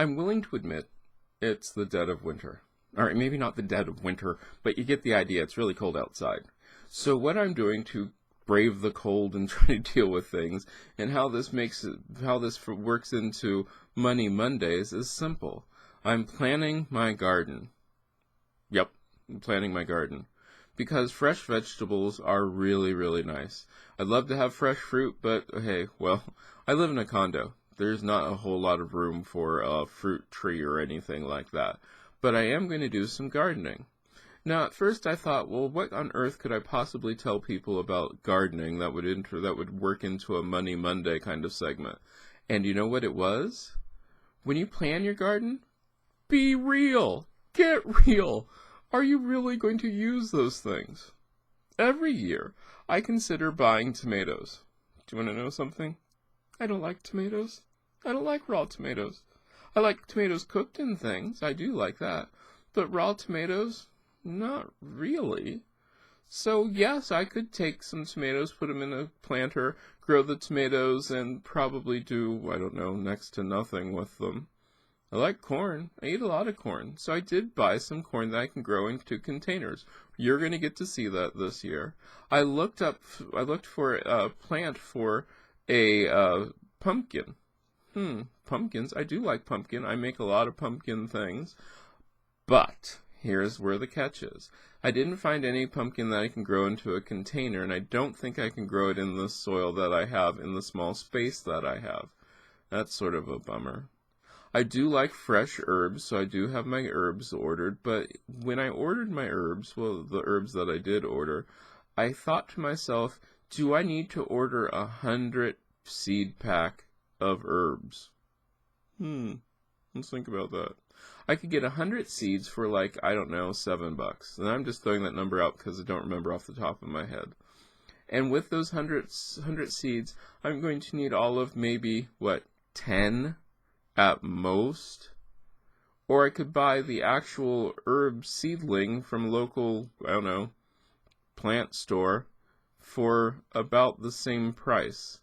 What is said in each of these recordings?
I'm willing to admit it's the dead of winter. Or maybe not the dead of winter, but you get the idea. It's really cold outside. So what I'm doing to brave the cold and try to deal with things, and how this works into Money Mondays is simple. I'm planning my garden. Yep, I'm planning my garden. Because fresh vegetables are really, really nice. I'd love to have fresh fruit, but hey, well, I live in a condo. There's not a whole lot of room for a fruit tree or anything like that. But I am going to do some gardening. Now, at first I thought, well, what on earth could I possibly tell people about gardening that would work into a Money Monday kind of segment? And you know what it was? When you plan your garden, be real. Get real. Are you really going to use those things? Every year, I consider buying tomatoes. Do you want to know something? I don't like tomatoes. I don't like raw tomatoes. I like tomatoes cooked in things. I do like that. But raw tomatoes, not really. So yes, I could take some tomatoes, put them in a planter, grow the tomatoes, and probably do, I don't know, next to nothing with them. I like corn. I eat a lot of corn. So I did buy some corn that I can grow into containers. You're going to get to see that this year. I looked for a plant for a pumpkin. Pumpkins. I do like pumpkin. I make a lot of pumpkin things. But here's where the catch is. I didn't find any pumpkin that I can grow into a container, and I don't think I can grow it in the soil that I have, in the small space that I have. That's sort of a bummer. I do like fresh herbs, so I do have my herbs ordered, but when I ordered my herbs, well, the herbs that I did order, I thought to myself, do I need to order 100 seed pack of herbs? Let's think about that. I could get 100 seeds for like, I don't know, $7. And I'm just throwing that number out because I don't remember off the top of my head. And with those 100 seeds, I'm going to need all of maybe, 10 at most? Or I could buy the actual herb seedling from a local, I don't know, plant store for about the same price.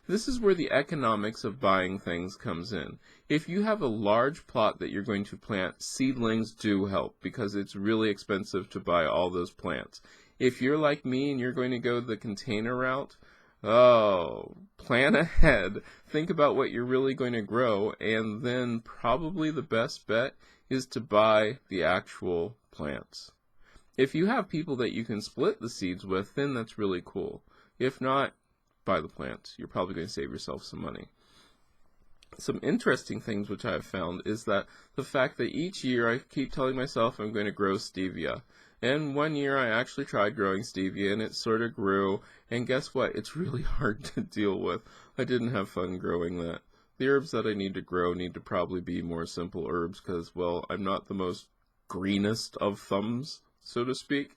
This is where the economics of buying things comes in. If you have a large plot that you're going to plant, seedlings do help because it's really expensive to buy all those plants. If you're like me and you're going to go the container route, plan ahead. Think about what you're really going to grow, and then probably the best bet is to buy the actual plants. If you have people that you can split the seeds with, then that's really cool. If not, buy the plants. You're probably going to save yourself some money. Some interesting things which I have found is that the fact that each year I keep telling myself I'm going to grow stevia. And one year I actually tried growing stevia and it sort of grew. And guess what? It's really hard to deal with. I didn't have fun growing that. The herbs that I need to grow need to probably be more simple herbs because, well, I'm not the most greenest of thumbs, so to speak.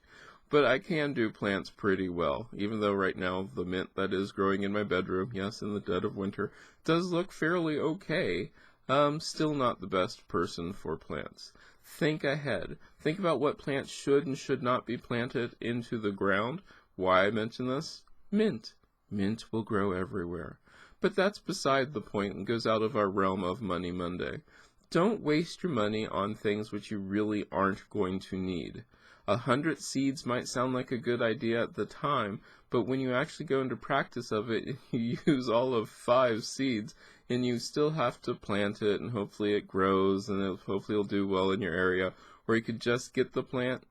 But I can do plants pretty well, even though right now the mint that is growing in my bedroom, yes, in the dead of winter, does look fairly okay. Still not the best person for plants. Think ahead. Think about what plants should and should not be planted into the ground. Why I mention this? Mint. Mint will grow everywhere. But that's beside the point and goes out of our realm of Money Monday. Don't waste your money on things which you really aren't going to need. 100 seeds might sound like a good idea at the time, but when you actually go into practice of it, you use all of 5 seeds, and you still have to plant it, and hopefully it grows, and hopefully it'll do well in your area. Or you could just get the plant,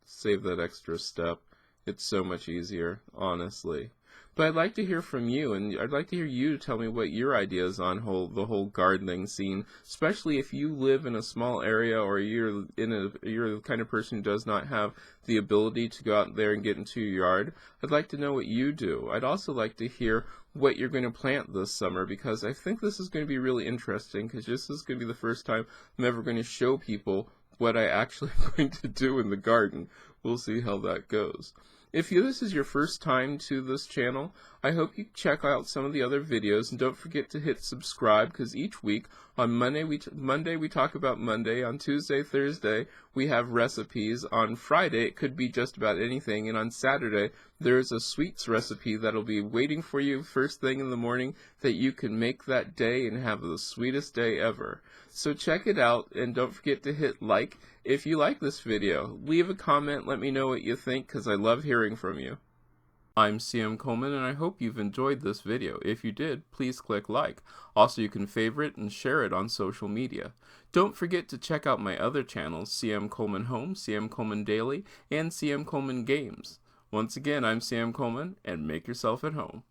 save that extra step. It's so much easier, honestly. But I'd like to hear from you, and I'd like to hear you tell me what your ideas on the whole gardening scene, especially if you live in a small area or you're the kind of person who does not have the ability to go out there and get into your yard. I'd like to know what you do. I'd also like to hear what you're going to plant this summer because I think this is going to be really interesting because this is going to be the first time I'm ever going to show people what I actually am going to do in the garden. We'll see how that goes. If this is your first time to this channel, I hope you check out some of the other videos and don't forget to hit subscribe because each week On Monday we talk about Monday. On Tuesday, Thursday, we have recipes. On Friday, it could be just about anything. And on Saturday, there's a sweets recipe that'll be waiting for you first thing in the morning that you can make that day and have the sweetest day ever. So check it out, and don't forget to hit like if you like this video. Leave a comment, let me know what you think, because I love hearing from you. I'm CM Coleman, and I hope you've enjoyed this video. If you did, please click like. Also, you can favorite and share it on social media. Don't forget to check out my other channels, CM Coleman Home, CM Coleman Daily, and CM Coleman Games. Once again, I'm CM Coleman, and make yourself at home.